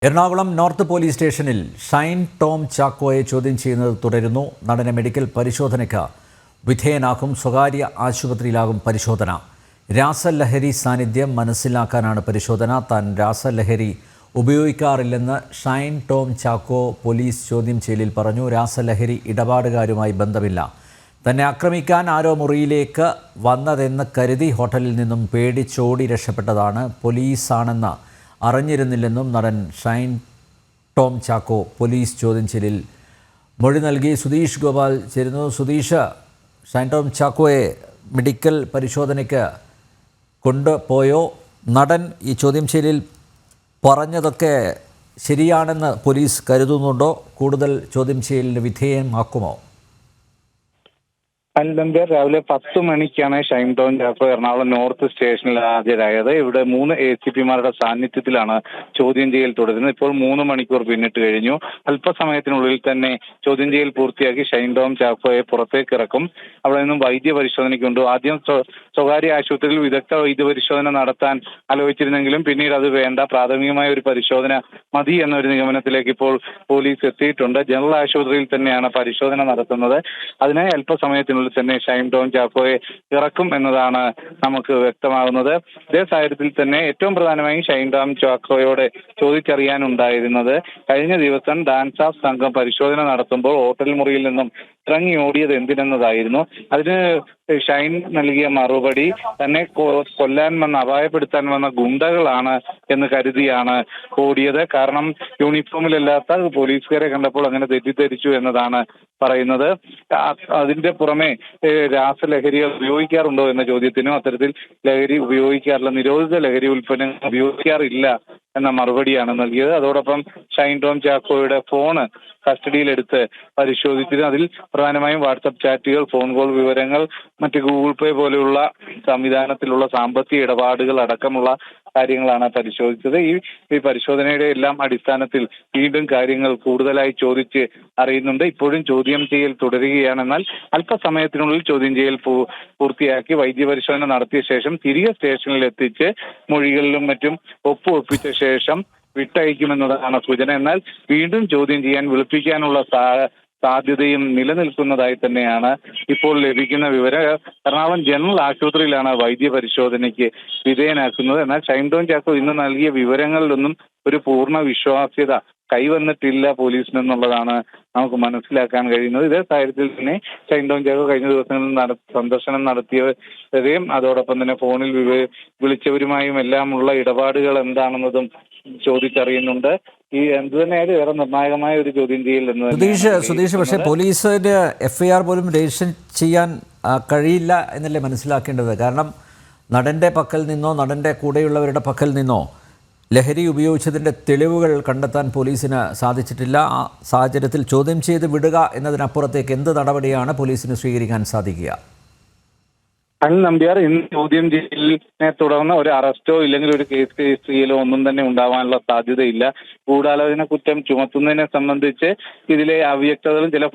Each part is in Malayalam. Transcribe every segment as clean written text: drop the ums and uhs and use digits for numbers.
എറണാകുളം നോർത്ത് പോലീസ് സ്റ്റേഷനിൽ ഷൈൻ ടോം ചാക്കോയെ ചോദ്യം ചെയ്യുന്നത് തുടരുന്നു. നടനെ മെഡിക്കൽ പരിശോധനയ്ക്ക് വിധേയനാക്കും. സ്വകാര്യ ആശുപത്രിയിലാകും പരിശോധന. രാസലഹരി സാന്നിധ്യം മനസ്സിലാക്കാനാണ് പരിശോധന. താൻ രാസലഹരി ഉപയോഗിക്കാറില്ലെന്ന് ഷൈൻ ടോം ചാക്കോ പോലീസ് ചോദ്യം ചെയ്യലിൽ പറഞ്ഞു. രാസലഹരി ഇടപാടുകാരുമായി ബന്ധമില്ല. തന്നെ ആക്രമിക്കാൻ ആരോ മുറിയിലേക്ക് വന്നതെന്ന് കരുതി ഹോട്ടലിൽ നിന്നും പേടിച്ചോടി രക്ഷപ്പെട്ടതാണ്. പോലീസാണെന്ന് അറിഞ്ഞിരുന്നില്ലെന്നും നടൻ ഷൈൻ ടോം ചാക്കോ പോലീസ് ചോദ്യം ചെയ്യലിൽ മൊഴി നൽകി. സുധീഷ് ഗോപാൽ ചേരുന്നു. സുധീഷ്, ഷൈൻ ടോം ചാക്കോയെ മെഡിക്കൽ പരിശോധനയ്ക്ക് കൊണ്ടുപോയോ? നടൻ ഈ ചോദ്യം ചെയ്യലിൽ പറഞ്ഞതൊക്കെ ശരിയാണെന്ന് പോലീസ് കരുതുന്നുണ്ടോ? കൂടുതൽ ചോദ്യം ചെയ്യലിന് വിധേയമാക്കുമോ? രാവിലെ 10 മണിക്കാണ് ഷൈൻ ടോം ചാക്കോ എറണാകുളം നോർത്ത് സ്റ്റേഷനിൽ ഹാജരായത്. ഇവിടെ 3 ACPമാരുടെ സാന്നിധ്യത്തിലാണ് ചോദ്യം ചെയ്യൽ തുടരുന്നത്. ഇപ്പോൾ 3 മണിക്കൂർ പിന്നിട്ട് കഴിഞ്ഞു. അല്പസമയത്തിനുള്ളിൽ തന്നെ ചോദ്യം ചെയ്യൽ പൂർത്തിയാക്കി ഷൈൻ ടോം ചാക്കോയെ പുറത്തേക്ക് ഇറക്കും. അവിടെ നിന്നും വൈദ്യ പരിശോധനയ്ക്കുണ്ട്. ആദ്യം സ്വകാര്യ ആശുപത്രിയിൽ വിദഗ്ധ വൈദ്യ പരിശോധന നടത്താൻ ആലോചിച്ചിരുന്നെങ്കിലും പിന്നീട് അത് വേണ്ട, പ്രാഥമികമായ ഒരു പരിശോധന മതി എന്നൊരു നിഗമനത്തിലേക്ക് ഇപ്പോൾ പോലീസ് എത്തിയിട്ടുണ്ട്. ജനറൽ ആശുപത്രിയിൽ തന്നെയാണ് പരിശോധന നടത്തുന്നത്. അതിനായി അല്പസമയത്തിനുള്ളിൽ തന്നെ ഷൈൻ ടോം ചാക്കോയെ ഇറക്കും എന്നതാണ് നമുക്ക് വ്യക്തമാകുന്നത്. ഇതേ സാഹചര്യത്തിൽ തന്നെ ഏറ്റവും പ്രധാനമായും ഷൈൻ ടോം ചാക്കോയോട് ചോദിച്ചറിയാനുണ്ടായിരുന്നത് കഴിഞ്ഞ ദിവസം ഡാൻസ് ഓഫ് സംഘം പരിശോധന നടത്തുമ്പോൾ ഹോട്ടൽ മുറിയിൽ നിന്നും ഇറങ്ങി ഓടിയത് എന്തിനെന്നതായിരുന്നു. അതിന് ഷൈൻ നൽകിയ മറുപടി തന്നെ കൊല്ലാൻ വന്ന, അപായപ്പെടുത്താൻ വന്ന ഗുണ്ടകളാണ് എന്ന് കരുതിയാണ് ഓടിയത്. കാരണം യൂണിഫോമിലല്ലാത്ത പോലീസുകാരെ കണ്ടപ്പോൾ അങ്ങനെ തെറ്റിദ്ധരിച്ചു എന്നതാണ് പറയുന്നത്. അതിന്റെ പുറമെ രാസലഹരികൾ ഉപയോഗിക്കാറുണ്ടോ എന്ന ചോദ്യത്തിനും അത്തരത്തിൽ ലഹരി ഉപയോഗിക്കാറില്ല, നിരോധിത ലഹരി ഉൽപ്പന്നങ്ങൾ ഉപയോഗിക്കാറില്ല എന്ന മറുപടിയാണ് നൽകിയത്. അതോടൊപ്പം ഷൈൻ ടോം ചാക്കോയുടെ ഫോണ് കസ്റ്റഡിയിലെടുത്ത് പരിശോധിച്ചത്. അതിൽ പ്രധാനമായും വാട്സപ്പ് ചാറ്റുകൾ, ഫോൺ കോൾ വിവരങ്ങൾ, മറ്റ് ഗൂഗിൾ പേ പോലെയുള്ള സംവിധാനത്തിലുള്ള സാമ്പത്തിക ഇടപാടുകൾ അടക്കമുള്ള കാര്യങ്ങളാണ് പരിശോധിച്ചത്. ഈ പരിശോധനയുടെ എല്ലാം അടിസ്ഥാനത്തിൽ വീണ്ടും കാര്യങ്ങൾ കൂടുതലായി ചോദിച്ച് അറിയുന്നുണ്ട്. ഇപ്പോഴും ചോദ്യം ചെയ്യൽ തുടരുകയാണ്. എന്നാൽ അല്പസമയത്തിനുള്ളിൽ ചോദ്യം ചെയ്യൽ പൂർത്തിയാക്കി വൈദ്യപരിശോധന നടത്തിയ ശേഷം തിരികെ സ്റ്റേഷനിൽ എത്തിച്ച് മൊഴികളിലും മറ്റും ഒപ്പിച്ച ശേഷം വിട്ടയക്കുമെന്നതാണ് സൂചന. എന്നാൽ വീണ്ടും ചോദ്യം ചെയ്യാൻ വിളിപ്പിക്കാനുള്ള സാധ്യതയും നിലനിൽക്കുന്നതായി തന്നെയാണ് ഇപ്പോൾ ലഭിക്കുന്ന വിവരം. എറണാകുളം ജനറൽ ആശുപത്രിയിലാണ് വൈദ്യ പരിശോധനയ്ക്ക് വിധേയനാക്കുന്നത്. എന്നാൽ ഷൈൻ ടോം ചാക്കോ ഇന്ന് നൽകിയ വിവരങ്ങളിലൊന്നും ഒരു പൂർണ്ണ വിശ്വാസ്യത കൈവന്നിട്ടില്ല പോലീസിനെന്നുള്ളതാണ് നമുക്ക് മനസ്സിലാക്കാൻ കഴിയുന്നത്. ഇതേ സാഹചര്യത്തിൽ തന്നെ ഷൈൻ ടോം ചാക്കോ കഴിഞ്ഞ ദിവസങ്ങളിൽ സന്ദർശനം നടത്തിയവരെയും അതോടൊപ്പം തന്നെ ഫോണിൽ വിളിച്ചവരുമായും എല്ലാമുള്ള ഇടപാടുകൾ എന്താണെന്നതും ചോദിച്ചറിയുന്നുണ്ട്. ഈ എന്ത് തന്നെയായാലും ഏറെ നിർണായകമായ ഒരു ചോദ്യം ചെയ്യൽ എന്ന് സുധീഷ്, പക്ഷേ പോലീസിന് FIR പോലും രജിസ്റ്റർ ചെയ്യാൻ കഴിയില്ല എന്നല്ലേ മനസ്സിലാക്കേണ്ടത്? കാരണം നടൻ്റെ പക്കൽ നിന്നോ നടൻ്റെ കൂടെയുള്ളവരുടെ പക്കൽ നിന്നോ ലഹരി ഉപയോഗിച്ചതിൻ്റെ തെളിവുകൾ കണ്ടെത്താൻ പോലീസിന് സാധിച്ചിട്ടില്ല. ആ സാഹചര്യത്തിൽ ചോദ്യം ചെയ്ത് വിടുക എന്നതിനപ്പുറത്തേക്ക് എന്ത് നടപടിയാണ് പോലീസിന് സ്വീകരിക്കാൻ സാധിക്കുക? അനിൽ നമ്പ്യാർ, ഇന്ന് ചോദ്യം ചെയ്യലിനെ തുടർന്ന് ഒരു അറസ്റ്റോ ഇല്ലെങ്കിൽ ഒരു കേസ് രജിസ്റ്റർ ഒന്നും തന്നെ ഉണ്ടാവാനുള്ള സാധ്യതയില്ല. ഗൂഢാലോചന കുറ്റം ചുമത്തുന്നതിനെ സംബന്ധിച്ച് ഇതിലെ അവ്യക്തതകളും ചില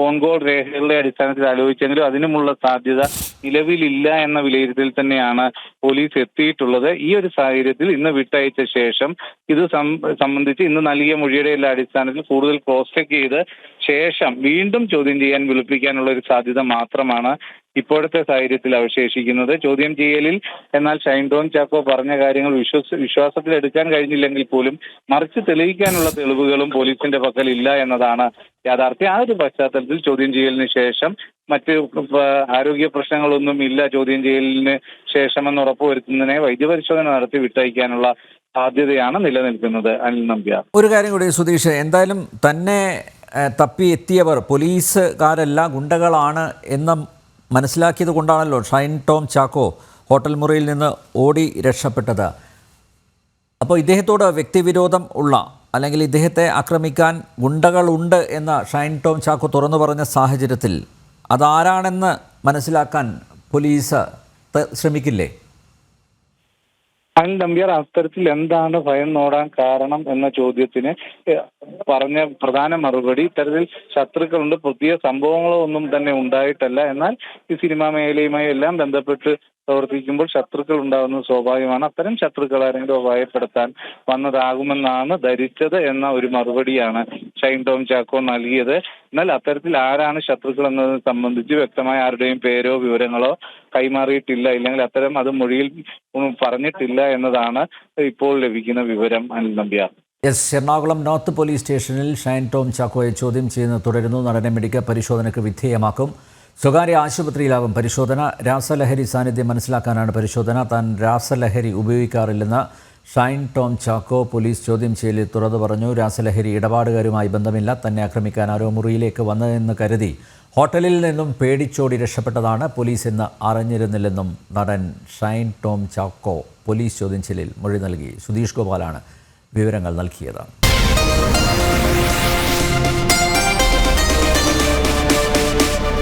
ഫോൺ കോൾ രേഖകളുടെ അടിസ്ഥാനത്തിൽ ആലോചിച്ചെങ്കിലും അതിനുമുള്ള സാധ്യത നിലവിലില്ല എന്ന വിലയിരുത്തൽ തന്നെയാണ് പോലീസ് എത്തിയിട്ടുള്ളത്. ഈ ഒരു സാഹചര്യത്തിൽ ഇന്ന് വിട്ടയച്ച ശേഷം ഇത് സംബന്ധിച്ച് ഇന്ന് നൽകിയ മൊഴിയുടെ എല്ലാ അടിസ്ഥാനത്തിൽ കൂടുതൽ ക്രോസ് ചെക്ക് ചെയ്ത് ശേഷം വീണ്ടും ചോദ്യം ചെയ്യാൻ വിളിപ്പിക്കാനുള്ള ഒരു സാധ്യത മാത്രമാണ് ഇപ്പോഴത്തെ സാഹചര്യത്തിൽ അവശേഷിക്കുന്നത്. ചോദ്യം ചെയ്യലിൽ എന്നാൽ ഷൈൻ ടോം ചാക്കോ പറഞ്ഞ കാര്യങ്ങൾ വിശ്വാസത്തിൽ എടുക്കാൻ കഴിഞ്ഞില്ലെങ്കിൽ പോലും മറിച്ച് തെളിയിക്കാനുള്ള തെളിവുകളും പോലീസിന്റെ പക്കൽ ഇല്ല എന്നതാണ് യാഥാർത്ഥ്യം. ആ ഒരു പശ്ചാത്തലത്തിൽ ചോദ്യം ചെയ്യലിന് ശേഷം മറ്റ് ആരോഗ്യ പ്രശ്നങ്ങളൊന്നും ഇല്ല ചോദ്യം ചെയ്യലിന് ശേഷമെന്ന് ഉറപ്പുവരുത്തുന്നതിനെ വൈദ്യപരിശോധന നടത്തി വിട്ടയക്കാനുള്ള സാധ്യതയാണ് നിലനിൽക്കുന്നത്. അനിൽ നമ്പ്യാർ, ഒരു കാര്യം കൂടി സുധീഷ്, എന്തായാലും തന്നെ തപ്പി എത്തിയവർ പോലീസുകാരല്ല, ഗുണ്ടകളാണ് എന്ന മനസ്സിലാക്കിയത് കൊണ്ടാണല്ലോ ഷൈൻ ടോം ചാക്കോ ഹോട്ടൽ മുറിയിൽ നിന്ന് ഓടി രക്ഷപ്പെട്ടത്. അപ്പോൾ ഇദ്ദേഹത്തോട് വ്യക്തിവിരോധം ഉള്ള അല്ലെങ്കിൽ ഇദ്ദേഹത്തെ ആക്രമിക്കാൻ ഗുണ്ടകളുണ്ട് എന്ന് ഷൈൻ ടോം ചാക്കോ തുറന്നു പറഞ്ഞ സാഹചര്യത്തിൽ അതാരാണെന്ന് മനസ്സിലാക്കാൻ പോലീസ് ശ്രമിക്കില്ലേ? അനിൽ നമ്പ്യാർ അത്തരത്തിൽ എന്താണ് ഭയന്നോടാൻ കാരണം എന്ന ചോദ്യത്തിന് പറഞ്ഞ പ്രധാന മറുപടി ഇത്തരത്തിൽ ശത്രുക്കളുണ്ട്, പുതിയ സംഭവങ്ങളോ ഒന്നും തന്നെ ഉണ്ടായിട്ടല്ല. എന്നാൽ ഈ സിനിമാ മേഖലയുമായി എല്ലാം ബന്ധപ്പെട്ട് പ്രവർത്തിക്കുമ്പോൾ ശത്രുക്കൾ ഉണ്ടാകുന്നത് സ്വാഭാവികമാണ്. അത്തരം ശത്രുക്കൾ ആരെങ്കിലും ഭയപ്പെടുത്താൻ വന്നതാകുമെന്നാണ് ധരിച്ചത് എന്ന ഒരു മറുപടിയാണ് ഷൈൻ ടോം ചാക്കോ നൽകിയത്. എന്നാൽ അത്തരത്തിൽ ആരാണ് ശത്രുക്കൾ എന്നതിനെ സംബന്ധിച്ച് വ്യക്തമായ ആരുടെയും പേരോ വിവരങ്ങളോ കൈമാറിയിട്ടില്ല, ഇല്ലെങ്കിൽ അത്തരം അത് മൊഴിയിൽ പറഞ്ഞിട്ടില്ല എന്നതാണ് ഇപ്പോൾ ലഭിക്കുന്ന വിവരം. അനിൽ നമ്പ്യാർ. എറണാകുളം നോർത്ത് പോലീസ് സ്റ്റേഷനിൽ ഷൈൻ ടോം ചാക്കോയെ ചോദ്യം ചെയ്യുന്നത് തുടരുന്നു. നടനെ മെഡിക്കൽ പരിശോധനയ്ക്ക് വിധേയമാക്കും. സ്വകാര്യ ആശുപത്രിയിലാകും പരിശോധന. രാസലഹരി സാന്നിധ്യം മനസ്സിലാക്കാനാണ് പരിശോധന. താൻ രാസലഹരി ഉപയോഗിക്കാറില്ലെന്ന് ഷൈൻ ടോം ചാക്കോ പോലീസ് ചോദ്യം ചെയ്യലിൽ തുറന്നു പറഞ്ഞു. രാസലഹരി ഇടപാടുകാരുമായി ബന്ധമില്ല. തന്നെ ആക്രമിക്കാൻ ആരോ മുറിയിലേക്ക് വന്നതെന്ന് കരുതി ഹോട്ടലിൽ നിന്നും പേടിച്ചോടി രക്ഷപ്പെട്ടതാണ്. പോലീസ് എന്ന് അറിഞ്ഞിരുന്നില്ലെന്നും നടൻ ഷൈൻ ടോം ചാക്കോ പോലീസ് ചോദ്യം ചെയ്യലിൽ മൊഴി നൽകി. സുധീഷ് ഗോപാലാണ് വിവരങ്ങൾ നൽകിയത്.